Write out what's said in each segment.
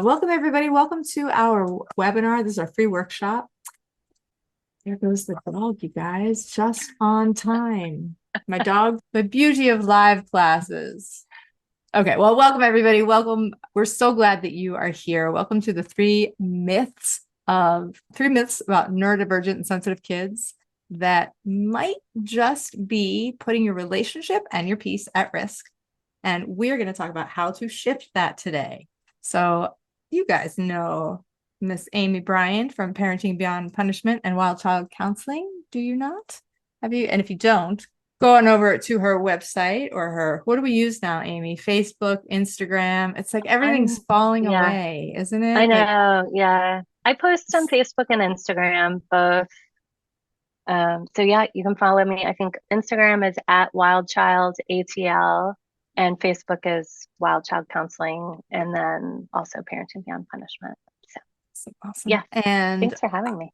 Welcome, everybody. Welcome to our webinar. This is our free workshop. There goes the dog, you guys, just on time. My dog, the beauty of live classes. Okay, well, welcome, everybody. Welcome. We're so glad that you are here. Welcome to the three myths about neurodivergent and sensitive kids that might just be putting your relationship and your peace at risk. And we're going to talk about how to shift that today. So you guys know Miss Amy Bryant from Parenting Beyond Punishment and Wild Child Counseling, do you not? Have you? And if you don't, go on over to her website or her, what do we use now, Amy? Facebook, Instagram. It's like everything's falling away, isn't it? I know. Yeah. I post on Facebook and Instagram both. So yeah, you can follow me. I think Instagram is at Wild Child ATL and Facebook is Wild Child Counseling and then also Parenting Beyond Punishment. So awesome. yeah. And thanks for having me.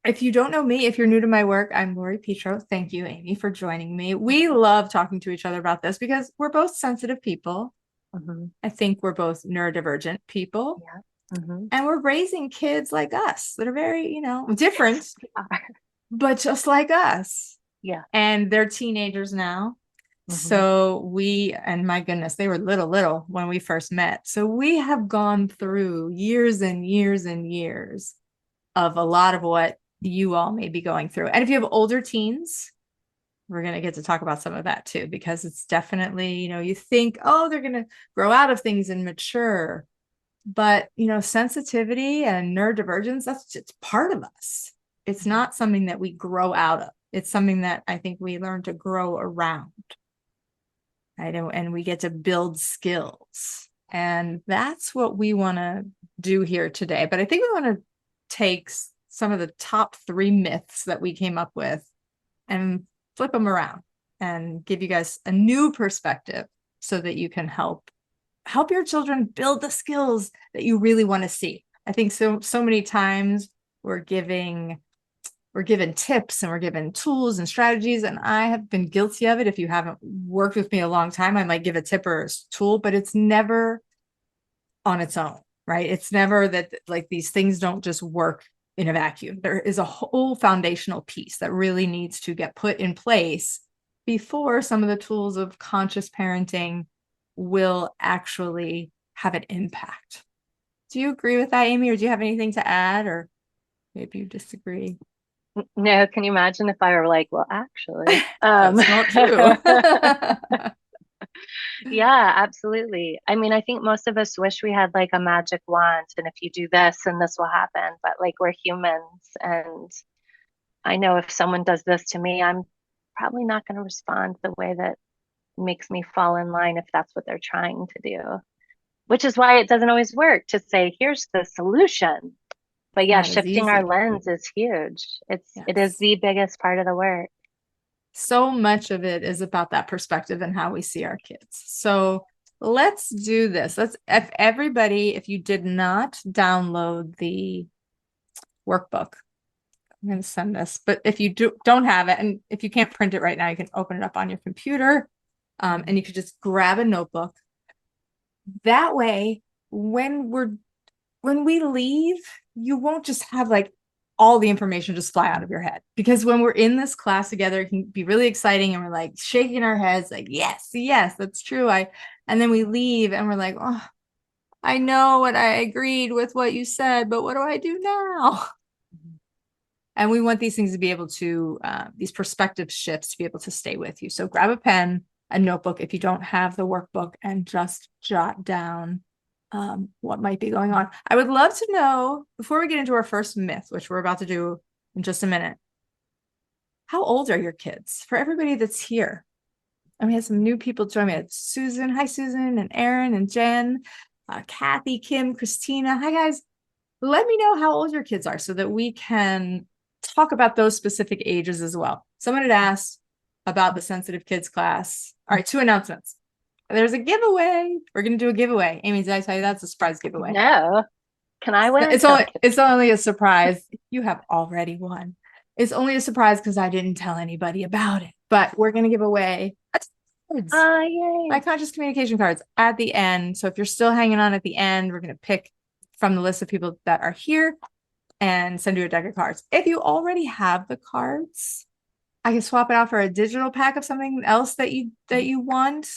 if you don't know me, if you're new to my work, I'm Lori Petro. Thank you, Amy, for joining me. We love talking to each other about this because we're both sensitive people. I think we're both neurodivergent people. Yeah. And we're raising kids like us that are very, different, but just like us. Yeah. And they're teenagers now. So and my goodness, they were little when we first met. So we have gone through years and years and years of a lot of what you all may be going through. And if you have older teens, we're going to get to talk about some of that too, because it's definitely, you think, oh, they're going to grow out of things and mature. But, sensitivity and neurodivergence, it's part of us. It's not something that we grow out of. It's something that I think we learn to grow around. And we get to build skills. And that's what we want to do here today. But I think we want to take some of the top 3 myths that we came up with and flip them around and give you guys a new perspective so that you can help your children build the skills that you really want to see. I think so many times we're given tips and we're given tools and strategies, and I have been guilty of it. If you haven't worked with me a long time, I might give a tip or a tool, but it's never on its own, right? It's never that like these things don't just work in a vacuum. There is a whole foundational piece that really needs to get put in place before some of the tools of conscious parenting will actually have an impact. Do you agree with that, Amy, or do you have anything to add, or maybe you disagree? No, can you imagine if I were like, well, actually, That's not true. Yeah, absolutely. I mean, I think most of us wish we had like a magic wand, and if you do this, and this will happen. But like we're humans, and I know if someone does this to me, I'm probably not going to respond the way that makes me fall in line if that's what they're trying to do. Which is why it doesn't always work to say, here's the solution. But yeah, Not as shifting our easy. lens is huge. It is Yes. the biggest part of the work. So much of it is about that perspective and how we see our kids. So let's do this. If you did not download the workbook, I'm going to send this, but if you don't have it, and if you can't print it right now, you can open it up on your computer, and you could just grab a notebook. That way, when we leave, you won't just have like all the information just fly out of your head. Because when we're in this class together, it can be really exciting and we're like shaking our heads like, yes, that's true. And then we leave and we're like, oh, I know what I agreed with what you said, but what do I do now? And we want these things to be able to, these perspective shifts to be able to stay with you. So grab a pen, a notebook if you don't have the workbook, and just jot down what might be going on. I would love to know, before we get into our first myth, which we're about to do in just a minute, how old are your kids? For everybody that's here. And we have some new people join me. It's Susan. Hi, Susan, and Aaron, and Jen, Kathy, Kim, Christina. Hi, guys. Let me know how old your kids are so that we can talk about those specific ages as well. Someone had asked about the sensitive kids class. All right, 2 announcements. There's a giveaway. We're going to do a giveaway. Amy, did I tell you that's a surprise giveaway? No. Can I win? It's only a surprise. You have already won. It's only a surprise because I didn't tell anybody about it. But we're going to give away cards, Yay. my conscious communication cards at the end. So if you're still hanging on at the end, we're going to pick from the list of people that are here and send you a deck of cards. If you already have the cards, I can swap it out for a digital pack of something else that you want,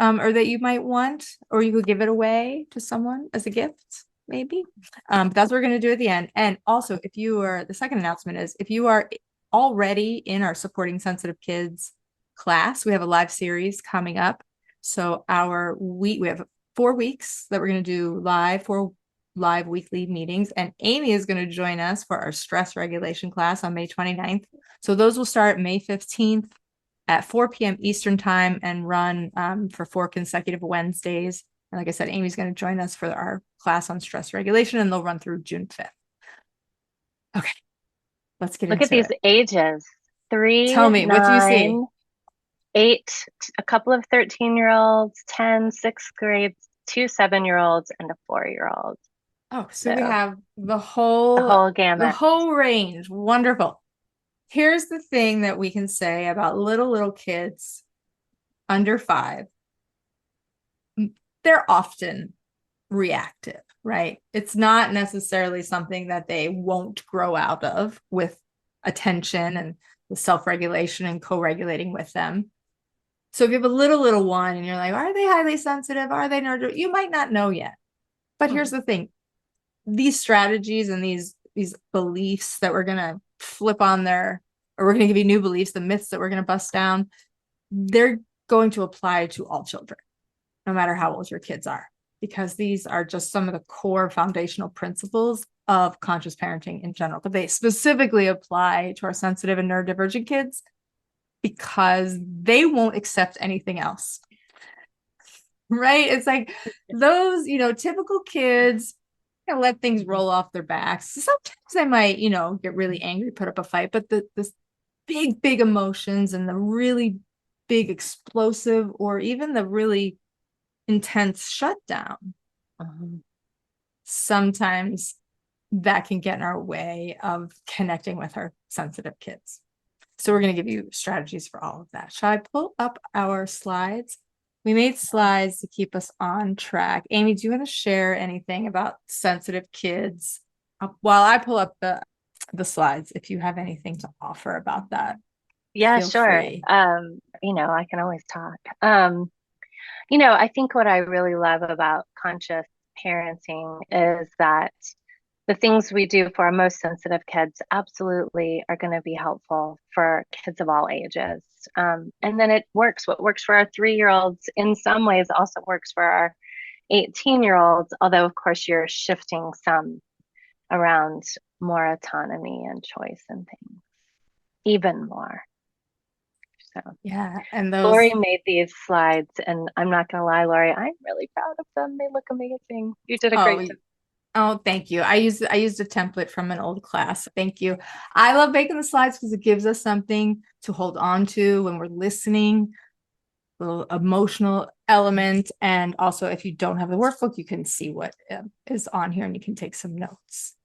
or that you might want, or you could give it away to someone as a gift, maybe. But that's what we're going to do at the end. And also, if you are, the second announcement is, if you are already in our Supporting Sensitive Kids class, we have a live series coming up. So we have 4 weeks that we're going to do four live weekly meetings, and Amy is going to join us for our stress regulation class on May 29th. So those will start May 15th at 4 p.m. Eastern time and run for 4 consecutive Wednesdays. And like I said, Amy's going to join us for our class on stress regulation, and they'll run through June 5th. Okay, let's get Look into at these it. ages. 3, Tell me, what do you see? 9, 8, a couple of 13-year-olds, 10, 6th grade, 2 7-year-olds, and a 4-year-old. Oh, so So we have the the whole whole gamut. range. Wonderful. Here's the thing that we can say about little kids under 5. They're often reactive, right? It's not necessarily something that they won't grow out of with attention and the self-regulation and co-regulating with them. So if you have a little one and you're like, are they highly sensitive? Are they neurodivergent? You might not know yet. But here's the thing. These strategies and these beliefs that we're going to flip on or we're going to give you new beliefs, the myths that we're going to bust down, they're going to apply to all children, no matter how old your kids are, because these are just some of the core foundational principles of conscious parenting in general. But they specifically apply to our sensitive and neurodivergent kids because they won't accept anything else. Right? It's like those, typical kids let things roll off their backs. Sometimes they might, get really angry, put up a fight, but this big emotions and the really big explosive or even the really intense shutdown, sometimes that can get in our way of connecting with our sensitive kids. So we're going to give you strategies for all of that. Shall I pull up our slides? We made slides to keep us on track. Amy, do you want to share anything about sensitive kids while I pull up the slides? If you have anything to offer about that, Yeah, feel sure. free. I can always talk. I think what I really love about conscious parenting is that the things we do for our most sensitive kids absolutely are going to be helpful for kids of all ages. And then it works. What works for our 3-year-olds in some ways also works for our 18-year-olds, although, of course, you're shifting some around more autonomy and choice and things, even more. So, yeah, and Lori made these slides, and I'm not going to lie, Lori, I'm really proud of them. They look amazing. You did a great job. Oh, thank you. I used a template from an old class. Thank you. I love making the slides because it gives us something to hold on to when we're listening, a little emotional element. And also, if you don't have the workbook, you can see what is on here and you can take some notes.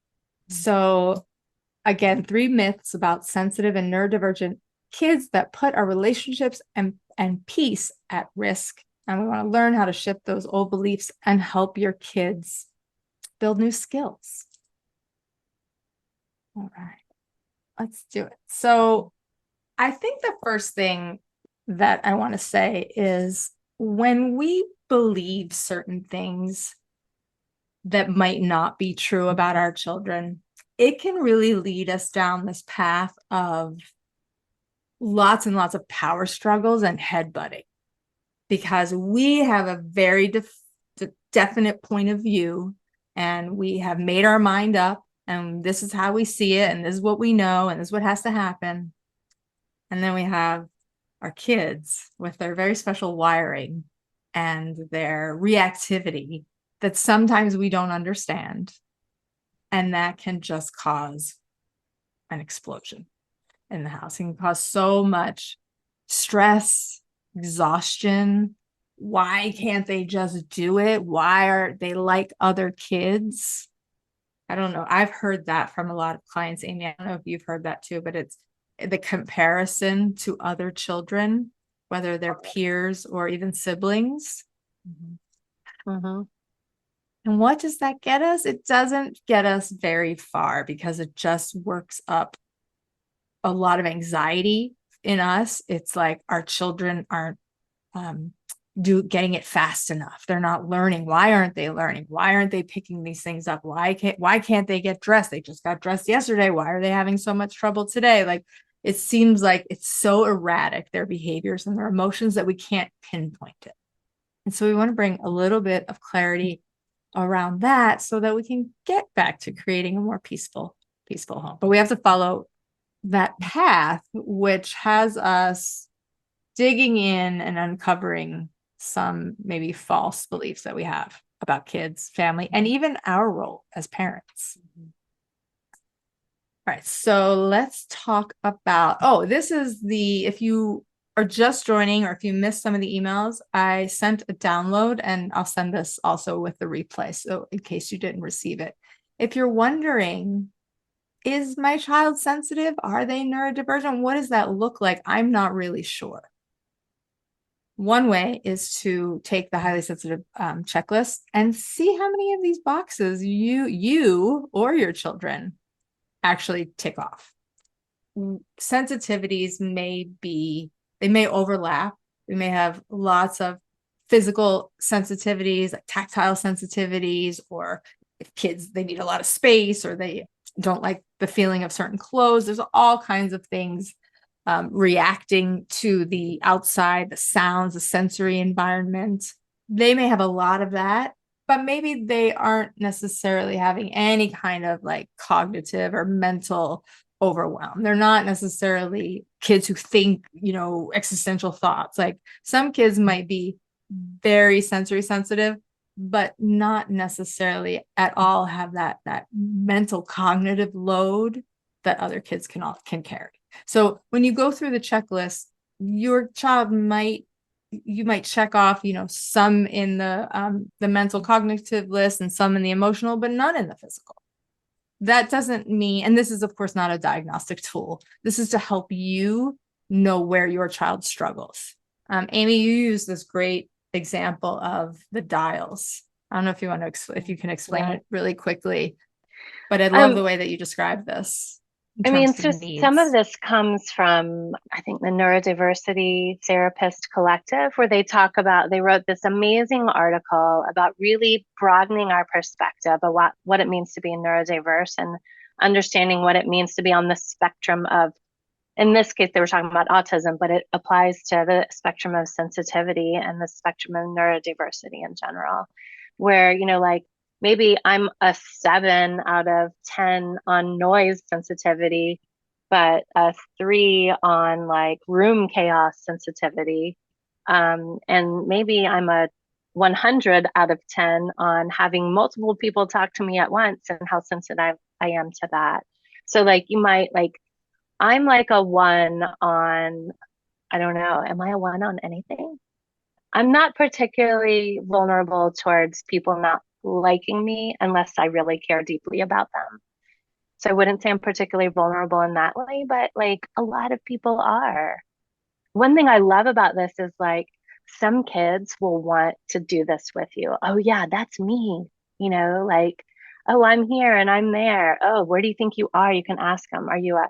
So again, 3 myths about sensitive and neurodivergent kids that put our relationships and peace at risk. And we want to learn how to shift those old beliefs and help your kids build new skills. All right, let's do it. So I think the first thing that I want to say is when we believe certain things that might not be true about our children, it can really lead us down this path of lots and lots of power struggles and headbutting, because we have a very definite point of view and we have made our mind up and this is how we see it and this is what we know and this is what has to happen. And then we have our kids with their very special wiring and their reactivity that sometimes we don't understand, and that can just cause an explosion in the house. It can cause so much stress, exhaustion. Why can't they just do it? Why are they like other kids? I don't know. I've heard that from a lot of clients, Amy. I don't know if you've heard that too, but it's the comparison to other children, whether they're peers or even siblings. And what does that get us? It doesn't get us very far because it just works up a lot of anxiety in us. It's like our children aren't getting it fast enough. They're not learning. Why aren't they learning? Why aren't they picking these things up? Why can't they get dressed? They just got dressed yesterday. Why are they having so much trouble today? Like, it seems like it's so erratic, their behaviors and their emotions, that we can't pinpoint it. And so we want to bring a little bit of clarity around that so that we can get back to creating a more peaceful home. But we have to follow that path, which has us digging in and uncovering some maybe false beliefs that we have about kids, family, and even our role as parents. All right, so let's talk about, this is if you are just joining or if you missed some of the emails, I sent a download, and I'll send this also with the replay, so in case you didn't receive it. If you're wondering, is my child sensitive? Are they neurodivergent? What does that look like? I'm not really sure. One way is to take the highly sensitive checklist and see how many of these boxes you or your children actually tick off. Sensitivities they may overlap. We may have lots of physical sensitivities, like tactile sensitivities, or if kids, they need a lot of space, or they don't like the feeling of certain clothes. There's all kinds of things reacting to the outside, the sounds, the sensory environment. They may have a lot of that, but maybe they aren't necessarily having any kind of like cognitive or mental overwhelm. They're not necessarily kids who think, existential thoughts. Like, some kids might be very sensory sensitive, but not necessarily at all have that mental cognitive load that other kids can carry. So when you go through the checklist, your child you might check off, some in the mental cognitive list and some in the emotional, but none in the physical. That doesn't mean, and this is of course not a diagnostic tool. This is to help you know where your child struggles. Amy, you use this great example of the dials. I don't know if you want to, if you can explain it really quickly, but I love the way that you describe this. I mean, so some of this comes from, I think, the Neurodiversity Therapist Collective, where they wrote this amazing article about really broadening our perspective of what it means to be neurodiverse and understanding what it means to be on the spectrum of, in this case, they were talking about autism, but it applies to the spectrum of sensitivity and the spectrum of neurodiversity in general, where, like, maybe I'm a 7 out of 10 on noise sensitivity, but a 3 on like room chaos sensitivity. And maybe I'm a 100 out of 10 on having multiple people talk to me at once and how sensitive I am to that. So like, you might I'm like a 1 on, I don't know, am I a 1 on anything? I'm not particularly vulnerable towards people not liking me unless I really care deeply about them. So I wouldn't say I'm particularly vulnerable in that way, but like a lot of people are. One thing I love about this is like some kids will want to do this with you. Oh yeah, that's me. Like, oh, I'm here and I'm there. Oh, where do you think you are? You can ask them. Are you a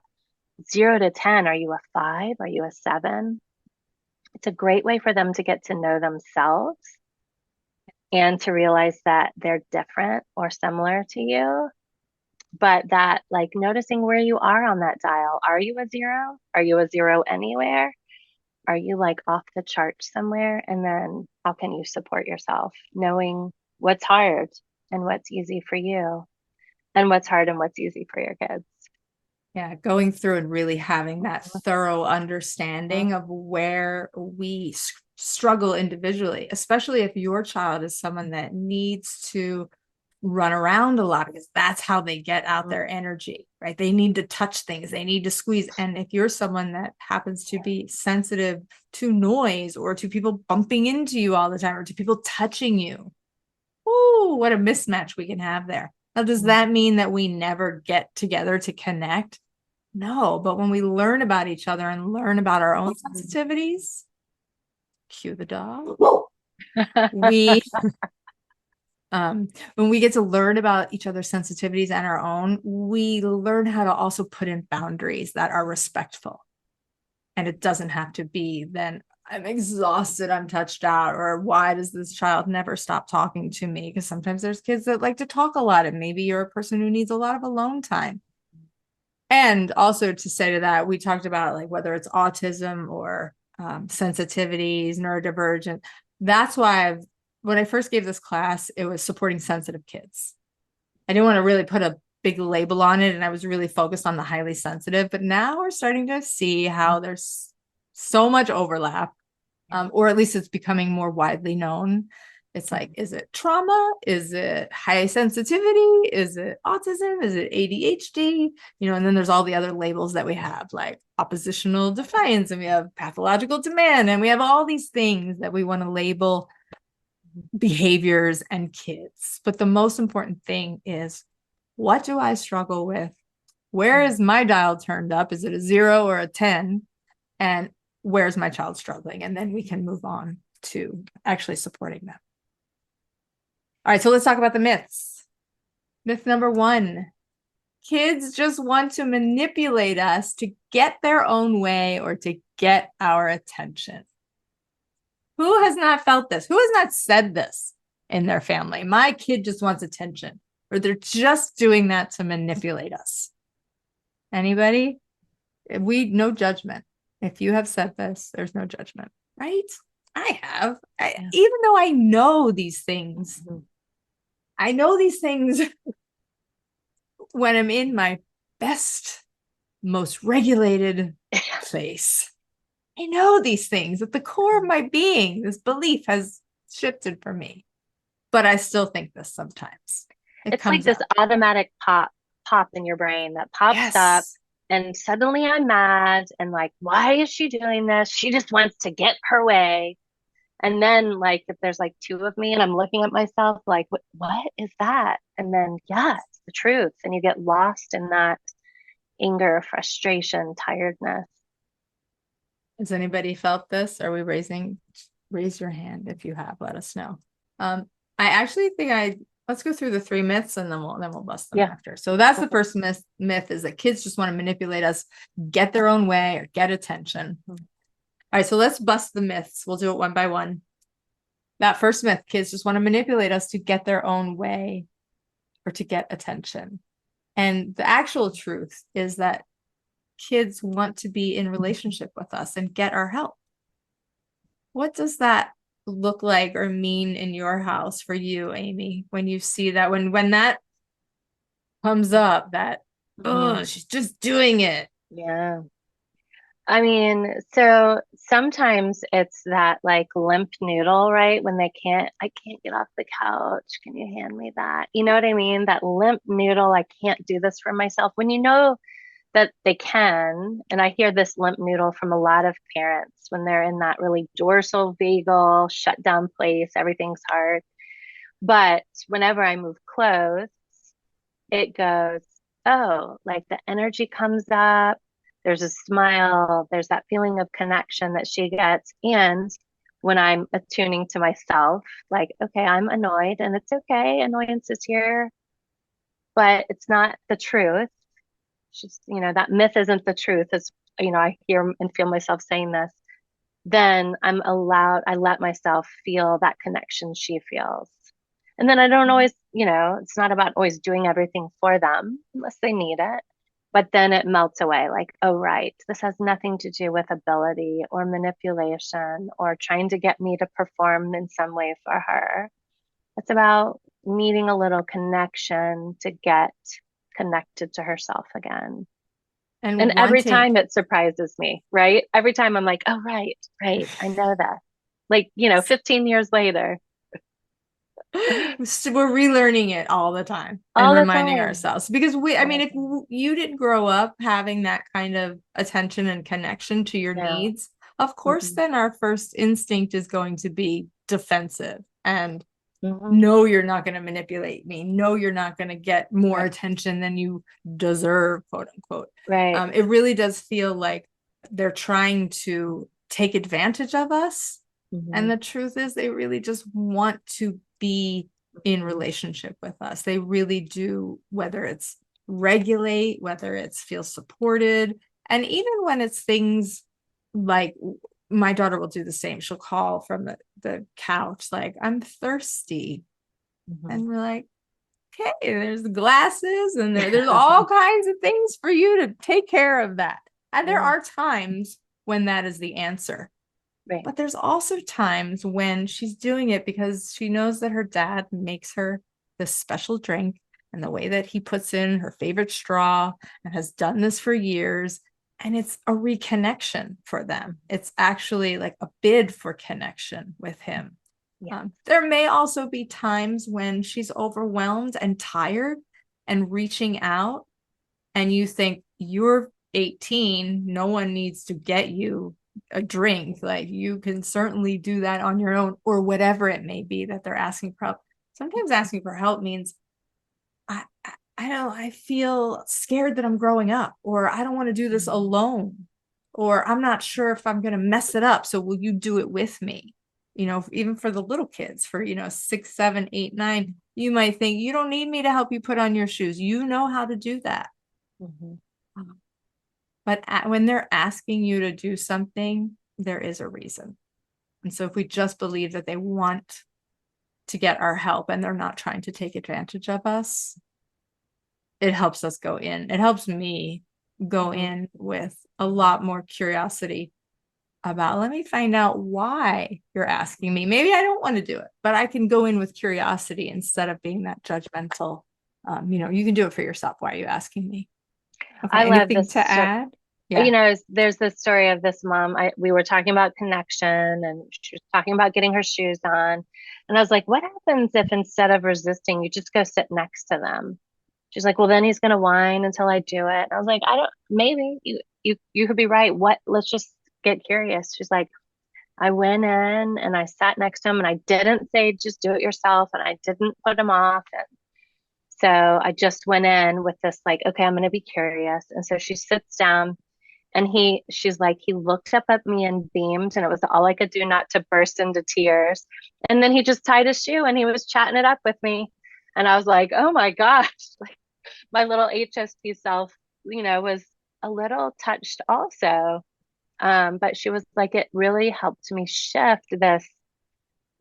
0 to 10? Are you a 5? Are you a 7? It's a great way for them to get to know themselves and to realize that they're different or similar to you, but that like noticing where you are on that dial. Are you a 0? Are you a 0 anywhere? Are you like off the chart somewhere? And then how can you support yourself, knowing what's hard and what's easy for you, and what's hard and what's easy for your kids? Yeah, going through and really having that thorough understanding of where we struggle individually, especially if your child is someone that needs to run around a lot, because that's how they get out their energy, right? They need to touch things, they need to squeeze. And if you're someone that happens to be sensitive to noise or to people bumping into you all the time or to people touching you, ooh, what a mismatch we can have there. Now, does that mean that we never get together to connect? No, but when we learn about each other and learn about our own sensitivities, cue the dog, we When we get to learn about each other's sensitivities and our own, we learn how to also put in boundaries that are respectful. And it doesn't have to be then I'm exhausted, I'm touched out, or why does this child never stop talking to me? Because sometimes there's kids that like to talk a lot, and maybe you're a person who needs a lot of alone time. And also to say to that, we talked about like whether it's autism or sensitivities, neurodivergent. That's why when I first gave this class, it was supporting sensitive kids. I didn't want to really put a big label on it, and I was really focused on the highly sensitive. But now we're starting to see how there's so much overlap, or at least it's becoming more widely known. It's like, is it trauma? Is it high sensitivity? Is it autism? Is it ADHD? And then there's all the other labels that we have, like oppositional defiance, and we have pathological demand, and we have all these things that we want to label behaviors and kids. But the most important thing is, what do I struggle with? Where is my dial turned up? Is it a 0 or a 10? And where's my child struggling? And then we can move on to actually supporting them. All right, so let's talk about the myths. Myth number 1, kids just want to manipulate us to get their own way or to get our attention. Who has not felt this? Who has not said this in their family? My kid just wants attention, or they're just doing that to manipulate us. Anybody? No judgment. If you have said this, there's no judgment, right? I have. Even though I know these things, I know these things when I'm in my best, most regulated place. I know these things at the core of my being. This belief has shifted for me, but I still think this sometimes. It's like this automatic pop in your brain that pops up, and suddenly I'm mad and like, why is she doing this? She just wants to get her way. And then like, if there's like 2 of me and I'm looking at myself like, what is that? And then, yeah, it's the truth. And you get lost in that anger, frustration, tiredness. Has anybody felt this? Are we raise your hand if you have, let us know. I actually think let's go through the 3 myths, and then we'll bust them after. So that's the first myth is that kids just want to manipulate us, get their own way, or get attention. All right, so let's bust the myths. We'll do it one by one. That first myth, kids just want to manipulate us to get their own way or to get attention. And the actual truth is that kids want to be in relationship with us and get our help. What does that look like or mean in your house for you, Amy, when you see that, when that comes up, that, oh, she's just doing it? Yeah. I mean, so sometimes it's that like limp noodle, right? When I can't get off the couch. Can you hand me that? You know what I mean? That limp noodle, I can't do this for myself. When you know that they can, and I hear this limp noodle from a lot of parents when they're in that really dorsal vagal shut down place, everything's hard. But whenever I move close, it goes, oh, like the energy comes up. There's a smile. There's that feeling of connection that she gets. And when I'm attuning to myself, like, okay, I'm annoyed and it's okay. Annoyance is here, but it's not the truth. She's, that myth isn't the truth. It's, I hear and feel myself saying this. Then I let myself feel that connection she feels. And then I don't always, it's not about always doing everything for them unless they need it. But then it melts away like, oh, right, this has nothing to do with ability or manipulation or trying to get me to perform in some way for her. It's about needing a little connection to get connected to herself again. And every time it surprises me, right? Every time I'm like, oh, right, I know that. Like, 15 years later. So we're relearning it all the time and reminding ourselves, because I mean, if you didn't grow up having that kind of attention and connection to your needs, of course, then our first instinct is going to be defensive and no, you're not going to manipulate me. No, you're not going to get more attention than you deserve, quote unquote. Right. It really does feel like they're trying to take advantage of us. And the truth is they really just want to be in relationship with us. They really do, whether it's regulate, whether it's feel supported. And even when it's things like my daughter will do the same. She'll call from the couch, like, I'm thirsty. And we're like, okay, there's glasses and there's all kinds of things for you to take care of that. And there are times when that is the answer. Right. But there's also times when she's doing it because she knows that her dad makes her this special drink, and the way that he puts in her favorite straw and has done this for years. And it's a reconnection for them. It's actually like a bid for connection with him. Yeah. There may also be times when she's overwhelmed and tired and reaching out, and you think, you're 18, no one needs to get you a drink. Like, you can certainly do that on your own, or whatever it may be that they're asking for help. Sometimes asking for help means, I feel scared that I'm growing up, or I don't want to do this alone, or I'm not sure if I'm going to mess it up. So will you do it with me? Even for the little kids, for, 6, 7, 8, 9, you might think, you don't need me to help you put on your shoes. You know how to do that. But when they're asking you to do something, there is a reason. And so if we just believe that they want to get our help and they're not trying to take advantage of us, it helps us go in. It helps me go in with a lot more curiosity about, let me find out why you're asking me. Maybe I don't want to do it, but I can go in with curiosity instead of being that judgmental. You can do it for yourself. Why are you asking me? Okay, I love anything this. to add? Yeah. There's this story of this mom. We were talking about connection, and she was talking about getting her shoes on. And I was like, what happens if instead of resisting, you just go sit next to them? She's like, well, then he's gonna whine until I do it. And I was like, maybe you could be right. Let's just get curious. She's like, I went in and I sat next to him, and I didn't say just do it yourself, and I didn't put him off. And so I just went in with this, like, okay, I'm gonna be curious. And so she sits down, and she's like, he looked up at me and beamed, and it was all I could do not to burst into tears. And then he just tied his shoe and he was chatting it up with me. And I was like, oh my gosh, like, my little HSP self, was a little touched also. But she was like, it really helped me shift this.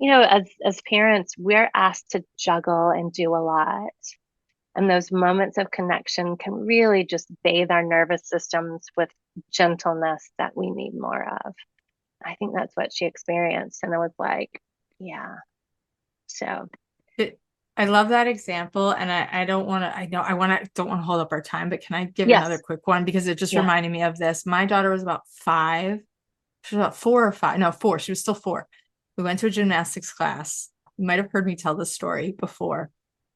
As parents, we're asked to juggle and do a lot. And those moments of connection can really just bathe our nervous systems with gentleness that we need more of. I think that's what she experienced. And I was like, yeah. So I love that example. And I don't want to, don't want to hold up our time, but can I give yes. another quick one? Because it just Yeah. reminded me of this. My daughter was about 5. She was about 4 or 5. No, 4. She was still 4. We went to a gymnastics class. You might have heard me tell this story before,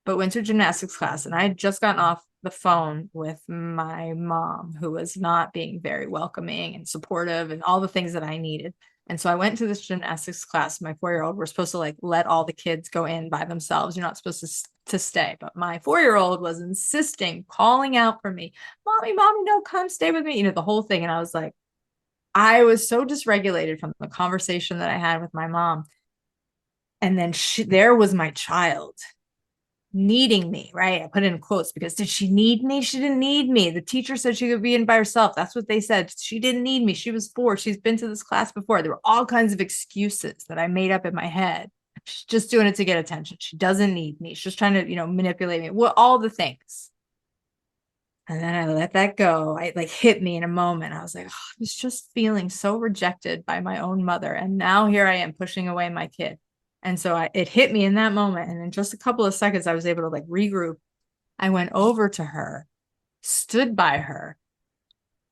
but went to a gymnastics class, and I had just gotten off the phone with my mom, who was not being very welcoming and supportive and all the things that I needed. And so I went to this gymnastics class. My 4-year-old, we're supposed to like let all the kids go in by themselves. You're not supposed to stay. But my 4-year-old was insisting, calling out for me, mommy, no, come stay with me. The whole thing. And I was like, I was so dysregulated from the conversation that I had with my mom. And then there was my child needing me, right? I put it in quotes because did she need me? She didn't need me. The teacher said she could be in by herself. That's what they said. She didn't need me. She was 4. She's been to this class before. There were all kinds of excuses that I made up in my head. She's just doing it to get attention. She doesn't need me. She's just trying to, manipulate me. Well, all the things. And then I let that go. It like hit me in a moment. I was like, I was just feeling so rejected by my own mother. And now here I am pushing away my kid. And so it hit me in that moment. And in just a couple of seconds, I was able to like regroup. I went over to her, stood by her,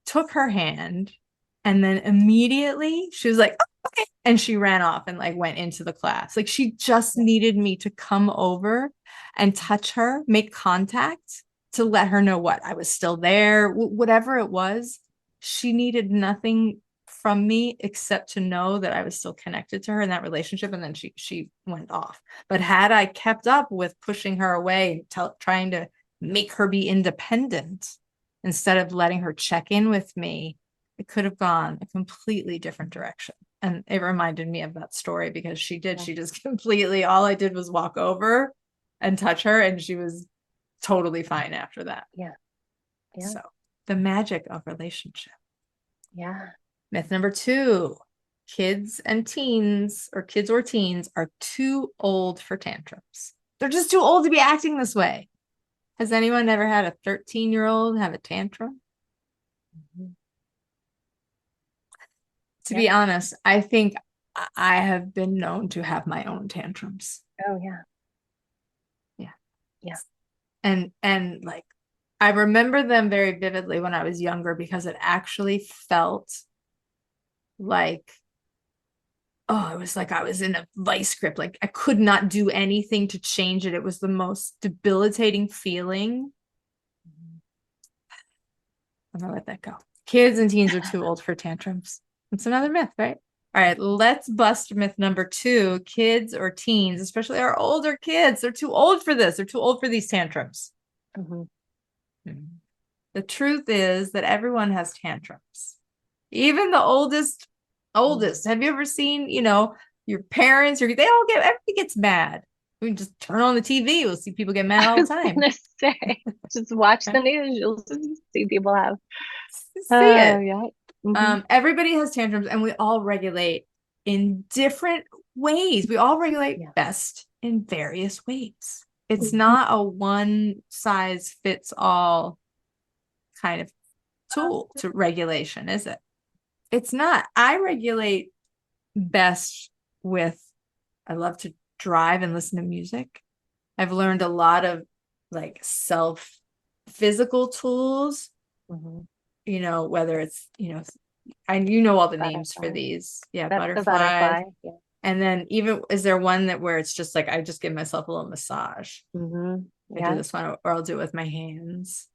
took her hand, and then immediately she was like, oh, okay. And she ran off and like went into the class. Like, she just needed me to come over and touch her, make contact, to let her know what I was still there, whatever it was. She needed nothing from me except to know that I was still connected to her in that relationship. And then she went off. But had I kept up with pushing her away, trying to make her be independent instead of letting her check in with me, it could have gone a completely different direction. And it reminded me of that story because she just completely, all I did was walk over and touch her, and she was totally fine after that. Yeah. Yeah. So the magic of relationship. Yeah. Myth number 2, kids and teens, or kids or teens, are too old for tantrums. They're just too old to be acting this way. Has anyone ever had a 13-year-old have a tantrum? Mhm. To Yeah. be honest, I think I have been known to have my own tantrums. Oh, yeah. Yeah. Yeah. And like, I remember them very vividly when I was younger, because it actually felt like, oh, it was like I was in a vice grip. Like I could not do anything to change it. It was the most debilitating feeling. I'm gonna let that go. Kids and teens are too old for tantrums. It's another myth, right? All right, let's bust myth number 2. Kids or teens, especially our older kids, they're too old for this. They're too old for these tantrums. Mm-hmm. The truth is that everyone has tantrums. Even the oldest. Have you ever seen, your parents, they all everybody gets mad. We can just turn on the TV. We'll see people get mad I all was the time. gonna say, just watch the news. You'll see people have. See it. Yeah. Mm-hmm. Everybody has tantrums, and we all regulate in different ways. We all regulate best in various ways. It's not a one size fits all kind of tool to regulation, is it? It's not. I regulate best with, I love to drive and listen to music. I've learned a lot of like physical tools, whether it's, all the names for these. Yeah, That's the butterflies. butterfly. Yeah. And then even, is there one that where it's just like, I just give myself a little massage. I do this one, or I'll do it with my hands.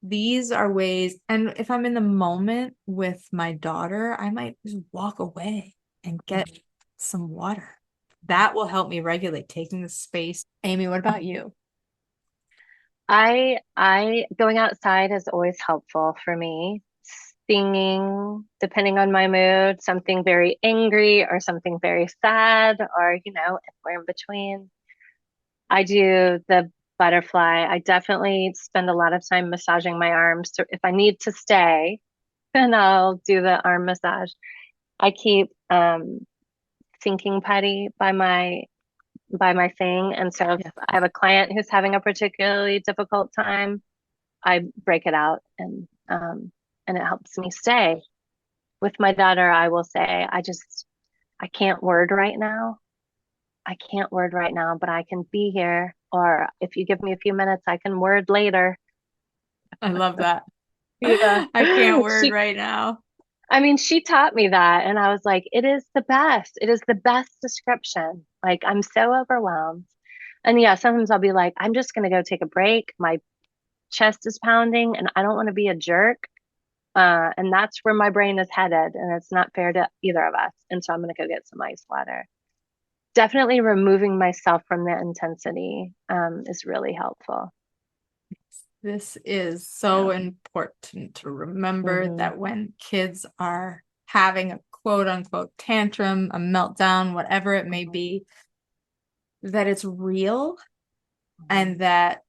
These are ways, and if I'm in the moment with my daughter, I might just walk away and get some water. That will help me regulate, taking the space. Amy, what about you? I going outside is always helpful for me. Singing, depending on my mood, something very angry or something very sad, or if we're in between. I do the butterfly. I definitely spend a lot of time massaging my arms. So if I need to stay, then I'll do the arm massage. I keep thinking putty by my thing. And so if I have a client who's having a particularly difficult time, I break it out and it helps me stay. With my daughter, I will say, I can't word right now. I can't word right now, but I can be here. Or if you give me a few minutes, I can word later. I love that. Yeah. I can't word right now. I mean, she taught me that, and I was like, it is the best. It is the best description. Like, I'm so overwhelmed. And yeah, sometimes I'll be like, I'm just going to go take a break. My chest is pounding, and I don't want to be a jerk. And that's where my brain is headed, and it's not fair to either of us. And so I'm going to go get some ice water. Definitely removing myself from the intensity is really helpful. This is so important to remember that when kids are having a quote unquote tantrum, a meltdown, whatever it may be, that it's real, and that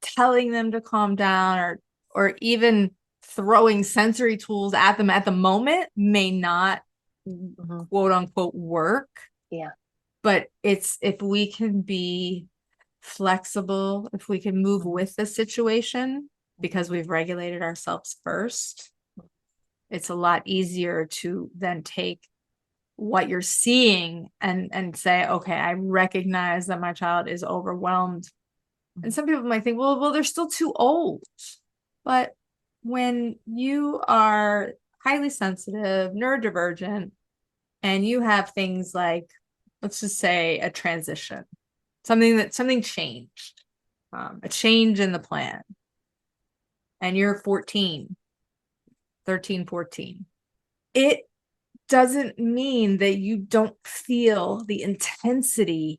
telling them to calm down, or even throwing sensory tools at them at the moment may not quote unquote work. Yeah. But if we can be flexible, if we can move with the situation because we've regulated ourselves first, it's a lot easier to then take what you're seeing and say, okay, I recognize that my child is overwhelmed. And some people might think, well, they're still too old. But when you are highly sensitive, neurodivergent, and you have things like, let's just say, a transition, something changed, a change in the plan, and you're 13, 14, it doesn't mean that you don't feel the intensity.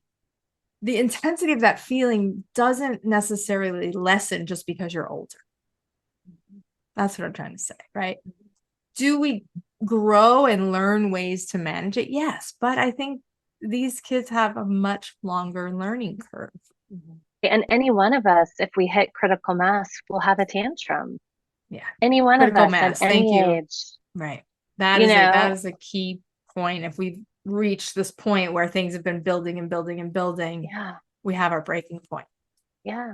The intensity of that feeling doesn't necessarily lessen just because you're older. That's what I'm trying to say, right? Do we grow and learn ways to manage it? Yes, but I think these kids have a much longer learning curve. And any one of us, if we hit critical mass, will have a tantrum. Yeah. Any one of Critical us at mass. Thank any you. age. Right. That You is know, a key point. If we've reached this point where things have been building and building and building, yeah, we have our breaking point. yeah.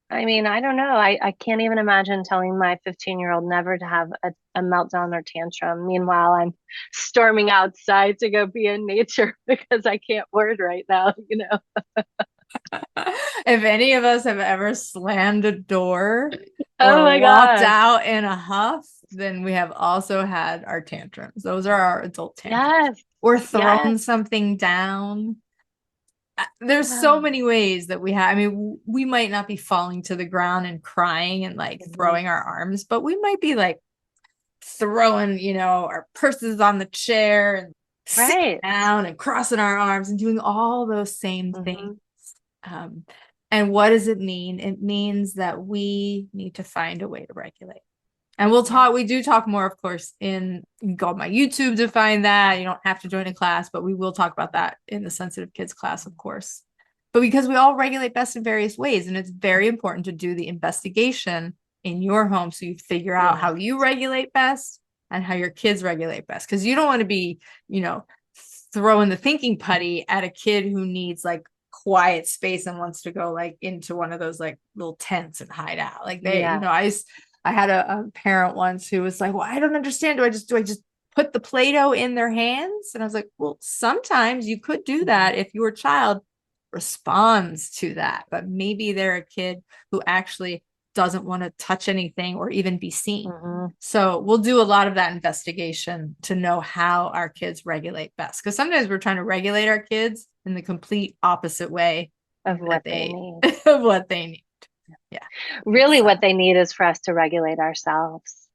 I mean, I don't know. I can't even imagine telling my 15-year-old never to have a meltdown or tantrum. Meanwhile, I'm storming outside to go be in nature because I can't word right now, you know. If any of us have ever slammed a door Oh or my walked gosh. out in a huff, then we have also had our tantrums. Those are our adult tantrums. Yes. Or Yes. thrown something down. There's so Yeah. many ways that we have. I mean, we might not be falling to the ground and crying and like throwing our arms, but we might be like throwing, our purses on the chair and sitting Right. down and crossing our arms and doing all those same things. Mm-hmm. Um, and what does it mean? It means that we need to find a way to regulate. And we do talk more, of course, you can go on my YouTube to find that. You don't have to join a class, but we will talk about that in the sensitive kids class, of course. But because we all regulate best in various ways, and it's very important to do the investigation in your home so you figure out how you regulate best and how your kids regulate best. Because you don't want to be, throwing the thinking putty at a kid who needs like quiet space and wants to go like into one of those like little tents and hide out. Like I had a parent once who was like, well, I don't understand. Do I just put the Play-Doh in their hands? And I was like, well, sometimes you could do that if your child responds to that, but maybe they're a kid who actually doesn't want to touch anything or even be seen. So we'll do a lot of that investigation to know how our kids regulate best. Because sometimes we're trying to regulate our kids in the complete opposite way Of what they need. of what they need. Yeah. Really, what they need is for us to regulate ourselves.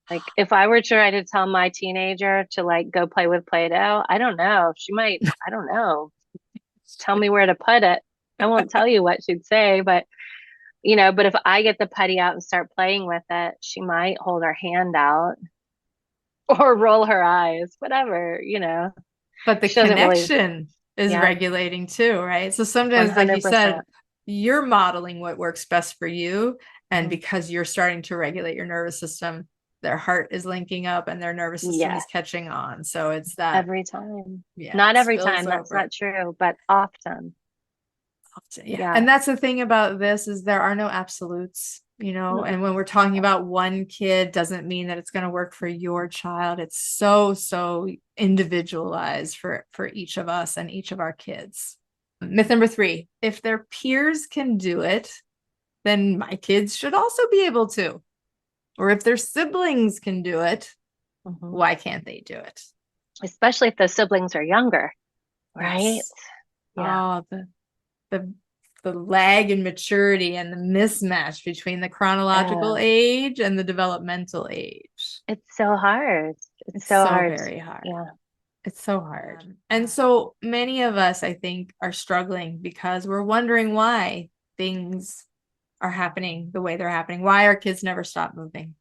Like if I were to try to tell my teenager to like go play with Play-Doh, I don't know. She might, I don't know, tell me where to put it. I won't tell you what she'd say, but but if I get the putty out and start playing with it, she might hold her hand out or roll her eyes, whatever. But the She doesn't really, connection is yeah, regulating too, right? So sometimes, like you 100%. said, you're modeling what works best for you. And because you're starting to regulate your nervous system, their heart is linking up and their nervous system is catching on. So it's that Every time. Yeah, Not it every spills time, that's over. not true, but often. Yeah. Yeah. And that's the thing about this is there are no absolutes, and when we're talking about one kid doesn't mean that it's going to work for your child. It's so individualized for each of us and each of our kids. Myth number 3, if their peers can do it, then my kids should also be able to. Or if their siblings can do it, why can't they do it? Especially if the siblings are younger, right? Yes. Yeah. Oh, the lag in maturity and the mismatch between the chronological age and the developmental age. It's so hard. It's so hard. Very hard. Yeah. It's so hard. And so many of us, I think, are struggling because we're wondering why things are happening the way they're happening, why our kids never stop moving,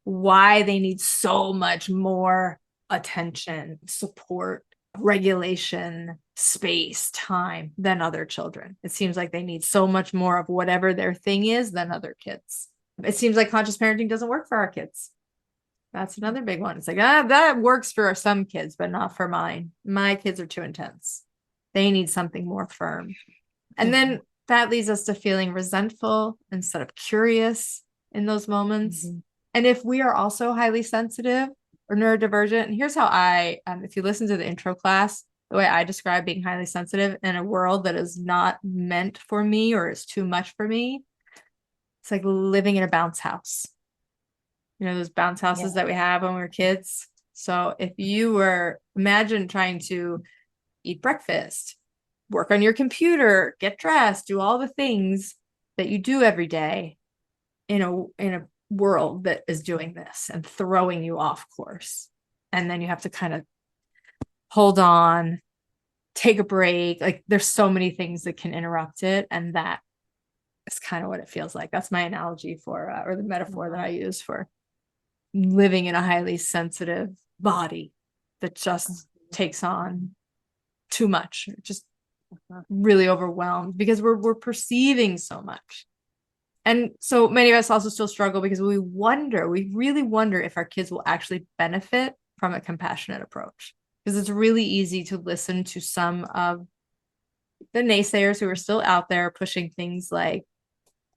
why they need so much more attention, support, regulation, space, time than other children. It seems like they need so much more of whatever their thing is than other kids. It seems like conscious parenting doesn't work for our kids. That's another big one. It's like, that works for some kids, but not for mine. My kids are too intense. They need something more firm. And then that leads us to feeling resentful instead of curious in those moments. And if we are also highly sensitive or neurodivergent, and here's how if you listen to the intro class, the way I describe being highly sensitive in a world that is not meant for me or is too much for me, it's like living in a bounce house. Those bounce houses that we have when we were kids. So if you were, imagine trying to eat breakfast, work on your computer, get dressed, do all the things that you do every day in a world that is doing this and throwing you off course. And then you have to kind of hold on, take a break. Like there's so many things that can interrupt it. And that is kind of what it feels like. That's my analogy for, or the metaphor that I use for living in a highly sensitive body that just takes on too much, just really overwhelmed because we're perceiving so much. And so many of us also still struggle because we really wonder if our kids will actually benefit from a compassionate approach. Because it's really easy to listen to some of the naysayers who are still out there pushing things like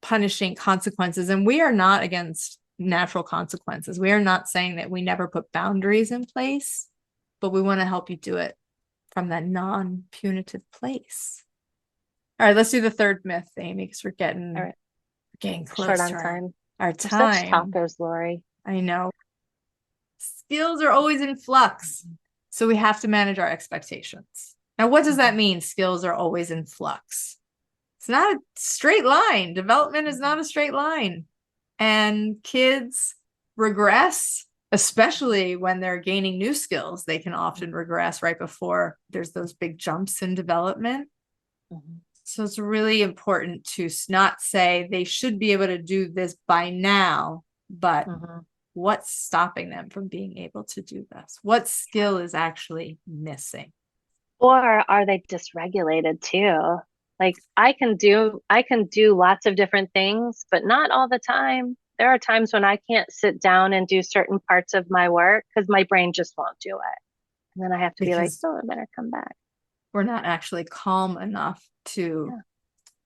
punishing consequences. And we are not against natural consequences. We are not saying that we never put boundaries in place, but we want to help you do it from that non-punitive place. All right, let's do the third myth, Amy, because we're getting close Short to on time. our We're such time. talkers, Lori. I know. Skills are always in flux, so we have to manage our expectations. Now, what does that mean? Skills are always in flux. It's not a straight line. Development is not a straight line. And kids regress, especially when they're gaining new skills. They can often regress right before there's those big jumps in development. So it's really important to not say they should be able to do this by now, but what's stopping them from being able to do this? What skill is actually missing? Or are they dysregulated too? Like I can do lots of different things, but not all the time. There are times when I can't sit down and do certain parts of my work because my brain just won't do it. And then I have to be like, oh, I better come back. We're not actually calm enough to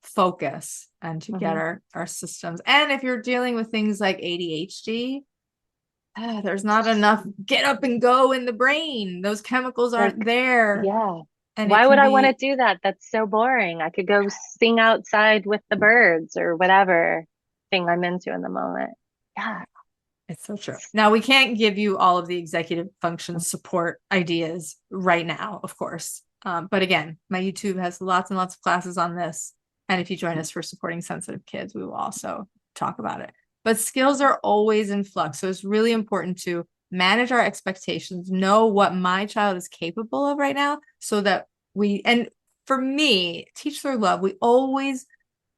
focus and to get our systems. And if you're dealing with things like ADHD, there's not enough get up and go in the brain. Those chemicals aren't there. Yeah. And why would I want to do that? That's so boring. I could go sing outside with the birds or whatever thing I'm into in the moment. Yeah. It's so true. Now, we can't give you all of the executive function support ideas right now, of course. But again, my YouTube has lots and lots of classes on this. And if you join us for supporting sensitive kids, we will also talk about it. But skills are always in flux. So it's really important to manage our expectations, know what my child is capable of right now, so that and for me, Teach Through Love, we always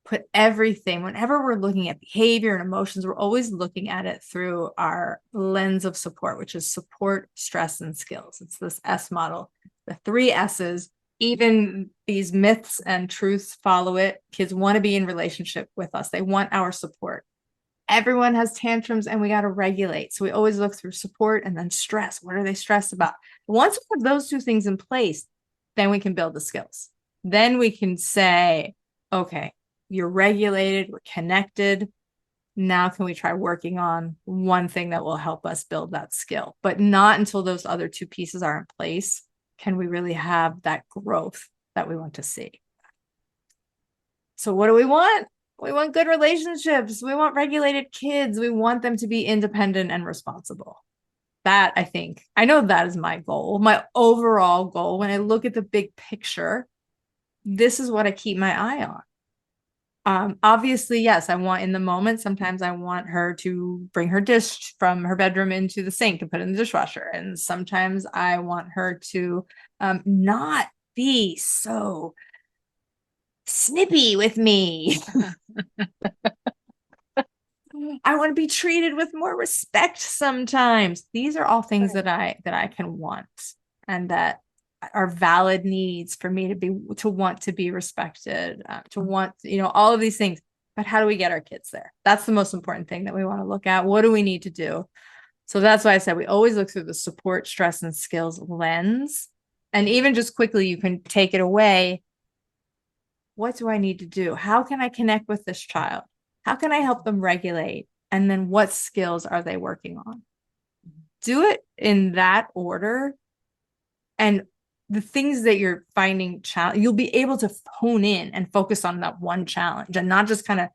put everything, whenever we're looking at behavior and emotions, we're always looking at it through our lens of support, which is support, stress, and skills. It's this S model, the 3 S's. Even these myths and truths follow it. Kids want to be in relationship with us. They want our support. Everyone has tantrums and we got to regulate. So we always look through support and then stress. What are they stressed about? Once we have those 2 things in place, then we can build the skills. Then we can say, okay, you're regulated, we're connected. Now can we try working on one thing that will help us build that skill? But not until those other 2 pieces are in place can we really have that growth that we want to see. So what do we want? We want good relationships. We want regulated kids. We want them to be independent and responsible. That, I know that is my goal, my overall goal. When I look at the big picture, this is what I keep my eye on. Obviously, yes, I want in the moment, sometimes I want her to bring her dish from her bedroom into the sink and put it in the dishwasher. And sometimes I want her to not be so snippy with me. I want to be treated with more respect sometimes. These are all things that I can want, and that are valid needs for me to want to be respected, to want, all of these things. But how do we get our kids there? That's the most important thing that we want to look at. What do we need to do? So that's why I said we always look through the support, stress, and skills lens. And even just quickly, you can take it away. What do I need to do? How can I connect with this child? How can I help them regulate? And then what skills are they working on? Do it in that order. And the things that you're finding you'll be able to hone in and focus on that one challenge and not just kind of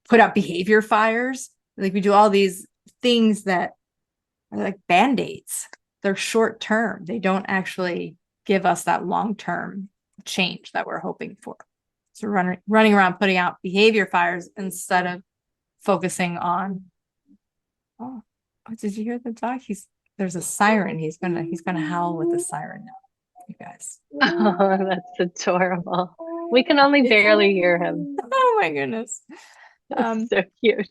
put out behavior fires. Like we do all these things that are like band-aids. They're short term. They don't actually give us that long-term change that we're hoping for. So running around putting out behavior fires instead of focusing on, oh, did you hear the dog? There's a siren. He's gonna howl with the siren now, you guys. Oh, that's adorable. We can only barely hear him. Oh my goodness. So cute.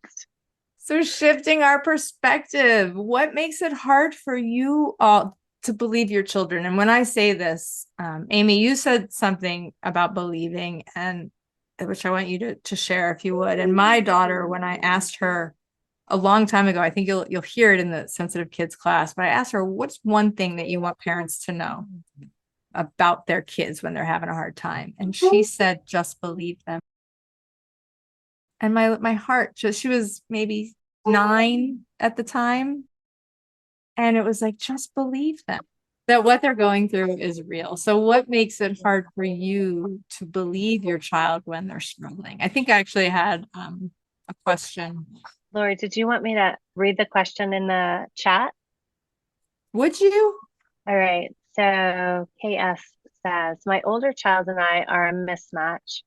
So shifting our perspective, what makes it hard for you all? to believe your children. And when I say this, Amy, you said something about believing, and which I want you to share if you would. And my daughter, when I asked her a long time ago, I think you'll hear it in the sensitive kids class, but I asked her, what's one thing that you want parents to know about their kids when they're having a hard time? And she said, just believe them. And my heart just, she was maybe 9 at the time. And it was like, just believe them that what they're going through is real. So what makes it hard for you to believe your child when they're struggling? I think I actually had a question. Lori, did you want me to read the question in the chat? Would you? All right. So KS says, my older child and I are a mismatch.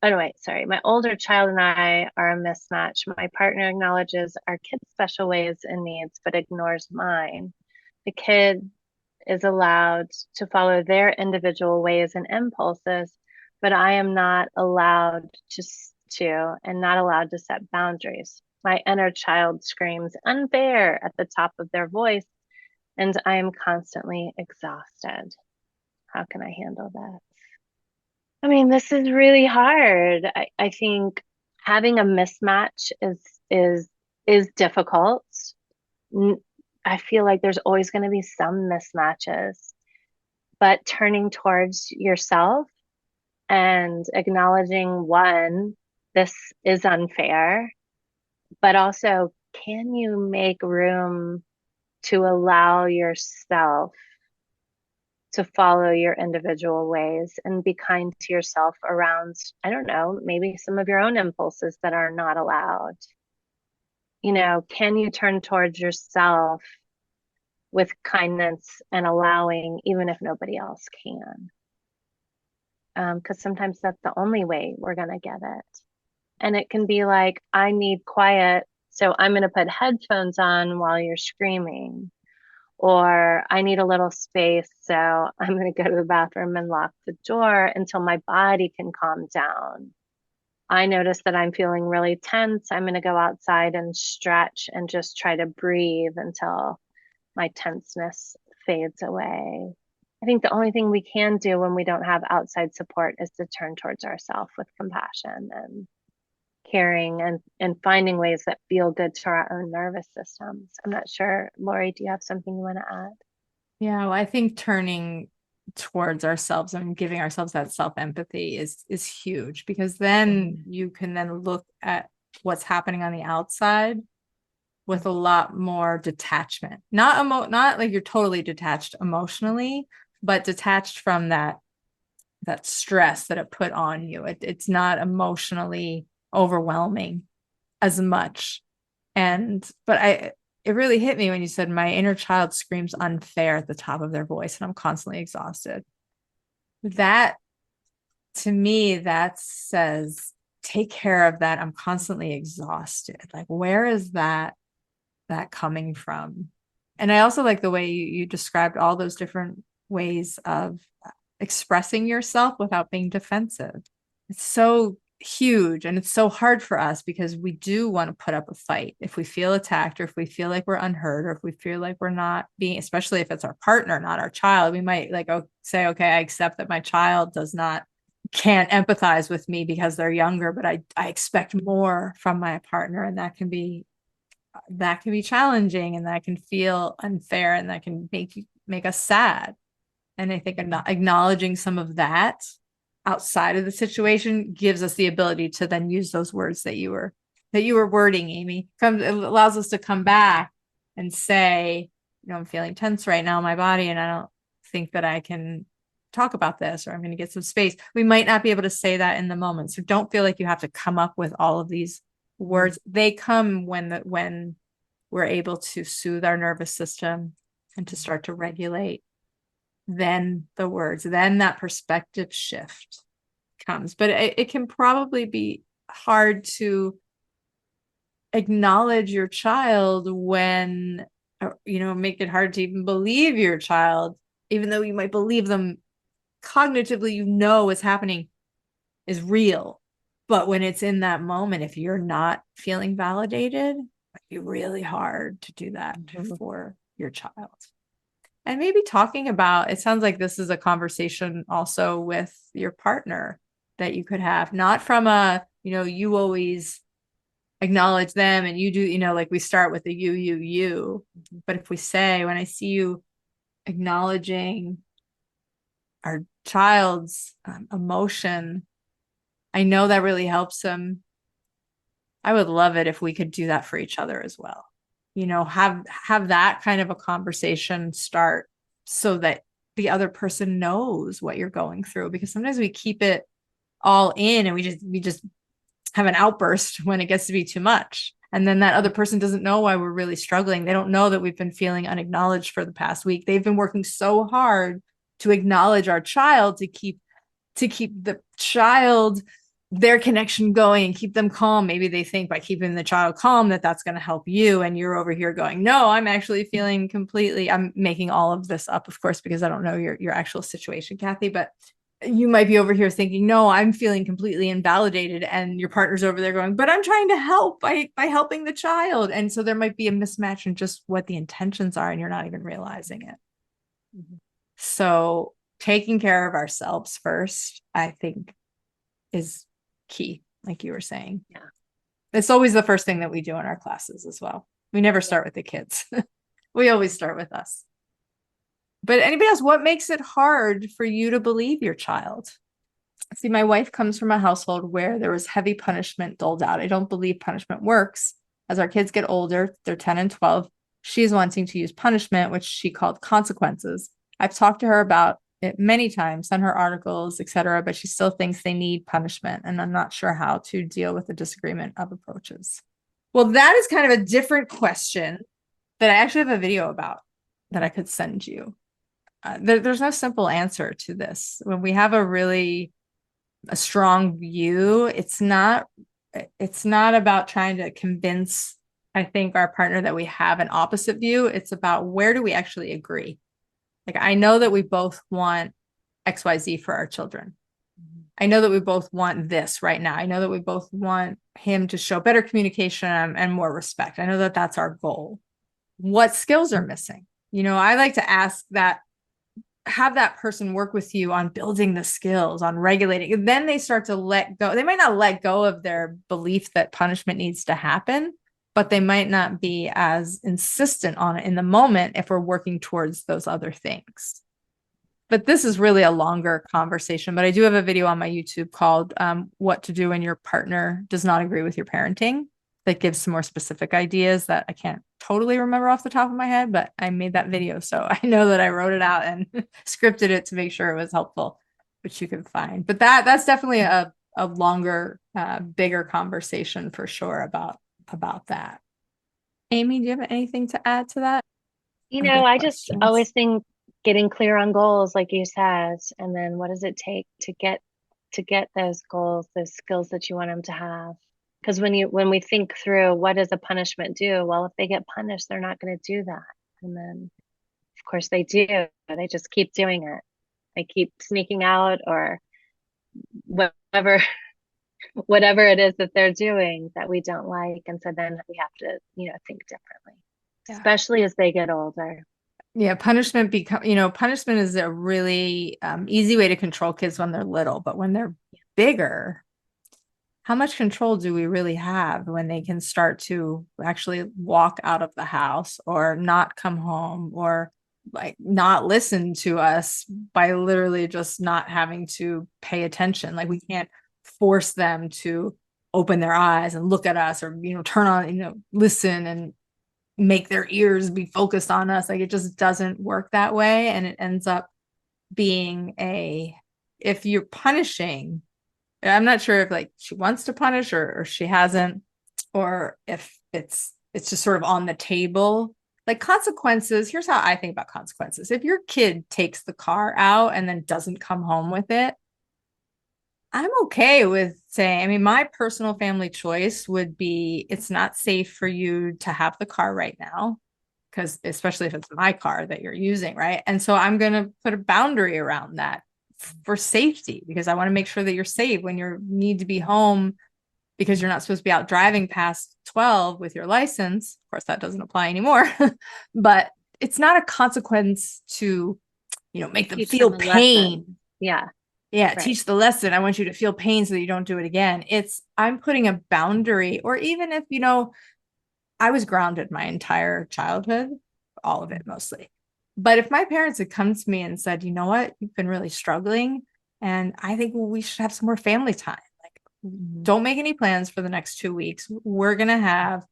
Oh, no, wait, sorry. My older child and I are a mismatch. My partner acknowledges our kid's special ways and needs, but ignores mine. The kid is allowed to follow their individual ways and impulses, but I am not allowed and not allowed to set boundaries. My inner child screams unfair at the top of their voice, and I am constantly exhausted. How can I handle that? I mean, this is really hard. I think having a mismatch is difficult. I feel like there's always going to be some mismatches, but turning towards yourself and acknowledging one, this is unfair, but also, can you make room to allow yourself to follow your individual ways and be kind to yourself around, I don't know, maybe some of your own impulses that are not allowed? You know, can you turn towards yourself with kindness and allowing, even if nobody else can? Because sometimes that's the only way we're going to get it. And it can be like, I need quiet, so I'm going to put headphones on while you're screaming. Or I need a little space, so I'm going to go to the bathroom and lock the door until my body can calm down. I notice that I'm feeling really tense. I'm going to go outside and stretch and just try to breathe until my tenseness fades away. I think the only thing we can do when we don't have outside support is to turn towards ourselves with compassion and caring and finding ways that feel good to our own nervous systems. I'm not sure, Lori, do you have something you want to add? Yeah, well, I think turning towards ourselves and giving ourselves that self-empathy is huge, because then you can then look at what's happening on the outside with a lot more detachment. Not like you're totally detached emotionally, but detached from that stress that it put on you. It's not emotionally overwhelming as much. But it really hit me when you said my inner child screams unfair at the top of their voice and I'm constantly exhausted. That, to me, that says, take care of that. I'm constantly exhausted. Like, where is that coming from? And I also like the way you described all those different ways of expressing yourself without being defensive. It's so huge, and it's so hard for us because we do want to put up a fight if we feel attacked, or if we feel like we're unheard, or if we feel like we're not being, especially if it's our partner, not our child. We might say, okay, I accept that my child can't empathize with me because they're younger, but I expect more from my partner, and that can be challenging, and that can feel unfair, and that can make us sad. And I think acknowledging some of that outside of the situation gives us the ability to then use those words that you were wording, Amy. It allows us to come back and say, I'm feeling tense right now in my body, and I don't think that I can talk about this, or I'm going to get some space. We might not be able to say that in the moment. So don't feel like you have to come up with all of these words. They come when we're able to soothe our nervous system and to start to regulate. Then the words, then that perspective shift comes. But it can probably be hard to acknowledge your child when, make it hard to even believe your child, even though you might believe them cognitively, what's happening is real. But when it's in that moment, if you're not feeling validated, it'd be really hard to do that for your child. And maybe talking about, it sounds like this is a conversation also with your partner that you could have, not from a, you always acknowledge them and you do, like we start with the you. But if we say, when I see you acknowledging our child's emotion, I know that really helps them. I would love it if we could do that for each other as well. Have that kind of a conversation start so that the other person knows what you're going through, because sometimes we keep it all in and we just have an outburst when it gets to be too much. And then that other person doesn't know why we're really struggling. They don't know that we've been feeling unacknowledged for the past week. They've been working so hard to acknowledge our child, to keep the child, their connection going and keep them calm. Maybe they think by keeping the child calm that's going to help you. And you're over here going, no, I'm actually feeling completely, I'm making all of this up, of course, because I don't know your actual situation, Kathy, but you might be over here thinking, no, I'm feeling completely invalidated. And your partner's over there going, but I'm trying to help by helping the child. And so there might be a mismatch in just what the intentions are, and you're not even realizing it. Mm-hmm. So taking care of ourselves first, I think, is key, like you were saying. Yeah. It's always the first thing that we do in our classes as well. We never start with the kids. We always start with us. But anybody else, what makes it hard for you to believe your child? See, my wife comes from a household where there was heavy punishment doled out. I don't believe punishment works. As our kids get older, they're 10 and 12, she's wanting to use punishment, which she called consequences. I've talked to her about it many times, sent her articles, etc., but she still thinks they need punishment. And I'm not sure how to deal with the disagreement of approaches. Well, that is kind of a different question that I actually have a video about that I could send you. There's no simple answer to this. When we have a strong view, it's not about trying to convince, I think, our partner that we have an opposite view. It's about, where do we actually agree? Like, I know that we both want XYZ for our children. I know that we both want this right now. I know that we both want him to show better communication and more respect. I know that that's our goal. What skills are missing? I like to ask that, have that person work with you on building the skills, on regulating. And then they start to let go. They might not let go of their belief that punishment needs to happen, but they might not be as insistent on it in the moment if we're working towards those other things. But this is really a longer conversation. But I do have a video on my YouTube called What to Do When Your Partner Does Not Agree with Your Parenting, that gives some more specific ideas that I can't totally remember off the top of my head, but I made that video. So I know that I wrote it out and scripted it to make sure it was helpful, which you can find. But that's definitely a longer, bigger conversation for sure about that. Amy, do you have anything to add to that? I just always think getting clear on goals, like you said, and then what does it take to get those goals, those skills that you want them to have. Because when we think through, what does a punishment do? Well, if they get punished, they're not going to do that. And then, of course, they do. They just keep doing it. They keep sneaking out or whatever it is that they're doing that we don't like. And so then we have to, think differently, especially as they get older. Yeah, punishment is a really easy way to control kids when they're little, but when they're bigger, how much control do we really have when they can start to actually walk out of the house or not come home or like not listen to us by literally just not having to pay attention? Like, we can't force them to open their eyes and look at us or, turn on, listen and make their ears be focused on us. Like, it just doesn't work that way. And it ends up being if you're punishing, I'm not sure if like she wants to punish or she hasn't, or if it's just sort of on the table. Like, consequences, here's how I think about consequences. If your kid takes the car out and then doesn't come home with it, I'm okay with saying, my personal family choice would be, it's not safe for you to have the car right now, because especially if it's my car that you're using, right? And so I'm going to put a boundary around that for safety, because I want to make sure that you're safe when you need to be home, because you're not supposed to be out driving past 12 with your license. Of course, that doesn't apply anymore. But it's not a consequence to, make them Teach feel them a pain. lesson. Yeah. Yeah, Right. teach the lesson. I want you to feel pain so that you don't do it again. I'm putting a boundary, or even if, I was grounded my entire childhood, all of it mostly. But if my parents had come to me and said, you know what, you've been really struggling, and I think we should have some more family time. Like, don't make any plans for the next 2 weeks. We're going to have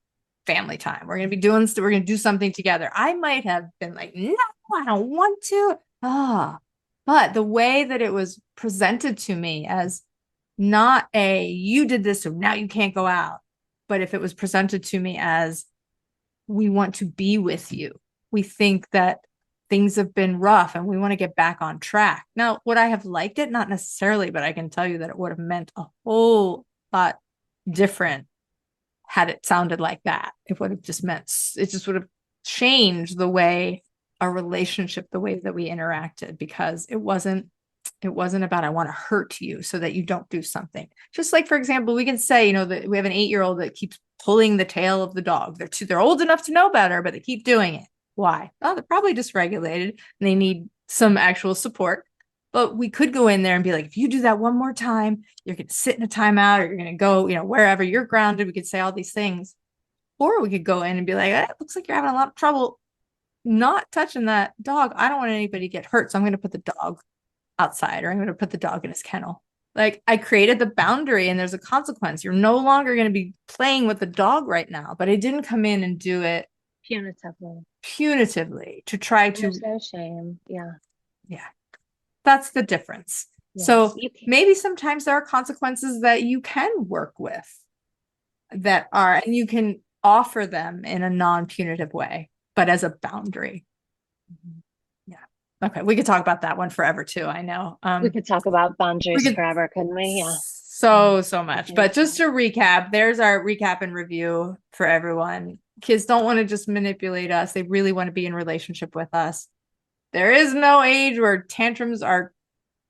family time. We're going to do something together. I might have been like, no, I don't want to. But the way that it was presented to me as not you did this, so now you can't go out. But if it was presented to me as, we want to be with you, we think that things have been rough and we want to get back on track. Now, would I have liked it? Not necessarily, but I can tell you that it would have meant a whole lot different had it sounded like that. It would have just meant, it just would have changed the way our relationship, the way that we interacted, because it wasn't about, I want to hurt you so that you don't do something. Just like, for example, we can say, that we have an 8-year-old that keeps pulling the tail of the dog. They're old enough to know better, but they keep doing it. Why? Oh, they're probably dysregulated and they need some actual support. But we could go in there and be like, if you do that one more time, you're going to sit in a timeout, or you're going to go, wherever you're grounded. We could say all these things. Or we could go in and be like, it looks like you're having a lot of trouble not touching that dog. I don't want anybody to get hurt, so I'm going to put the dog outside, or I'm going to put the dog in his kennel. Like, I created the boundary and there's a consequence. You're no longer going to be playing with the dog right now. But I didn't come in and do it punitively to try to. There's no shame. Yeah. That's the difference. Yes. So maybe sometimes there are consequences that you can work with and you can offer them in a non-punitive way, but as a boundary. Yeah. Okay. We could talk about that one forever too. I know. We could talk about boundaries forever, couldn't we? Yeah. So much. But just to recap, there's our recap and review for everyone. Kids don't want to just manipulate us. They really want to be in relationship with us. There is no age where tantrums are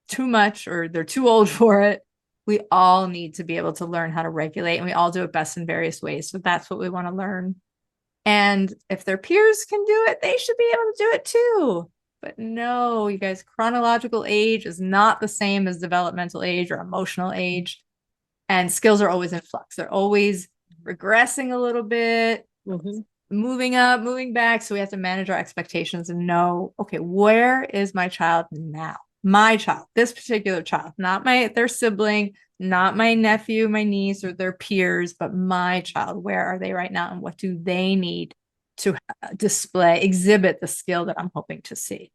too much or they're too old for it. We all need to be able to learn how to regulate, and we all do it best in various ways. So that's what we want to learn. And if their peers can do it, they should be able to do it too. But no, you guys, chronological age is not the same as developmental age or emotional age. And skills are always in flux. They're always regressing a little bit, moving up, moving back. So we have to manage our expectations and know, okay, where is my child now? My child, this particular child, not their sibling, not my nephew, my niece, or their peers, but my child. Where are they right now? And what do they need to exhibit the skill that I'm hoping to see?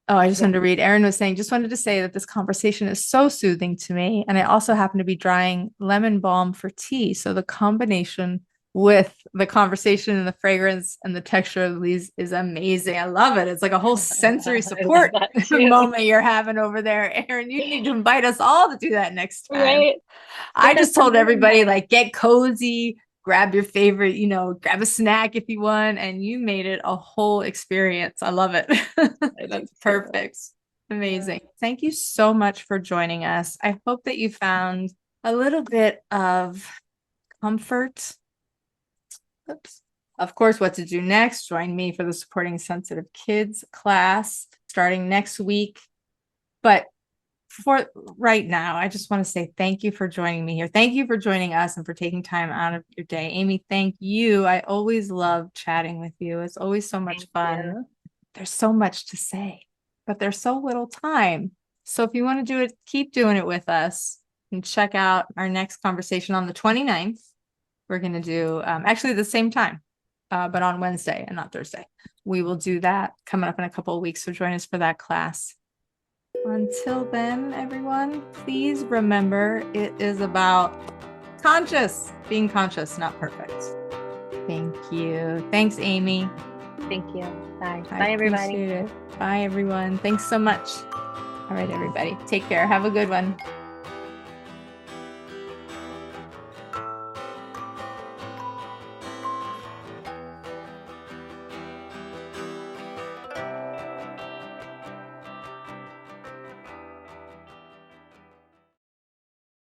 Oh, I just wanted to read. Erin was saying, just wanted to say that this conversation is so soothing to me. And I also happen to be drying lemon balm for tea. So the combination with the conversation and the fragrance and the texture of these is amazing. I love it. It's like a whole sensory support moment you're having over there. Erin, you need to invite us all to do that next time. Right? I just told everybody, like, get cozy, grab your favorite, grab a snack if you want, and you made it a whole experience. I love it. That's perfect. Amazing. Thank you so much for joining us. I hope that you found a little bit of comfort. Of course, what to do next. Join me for the Supporting Sensitive Kids class starting next week. But for right now, I just want to say thank you for joining me here. Thank you for joining us and for taking time out of your day. Amy, thank you. I always love chatting with you. It's always so much fun. There's so much to say, but there's so little time. So if you want to do it, keep doing it with us, and check out our next conversation on the 29th. We're going to do actually the same time, but on Wednesday and not Thursday. We will do that coming up in a couple of weeks. So join us for that class. Until then, everyone, please remember it is about being conscious, not perfect. Thank you. Thanks, Amy. Thank you. Bye. Bye, everybody. Bye, everyone. Thanks so much. All right, everybody. Take care. Have a good one.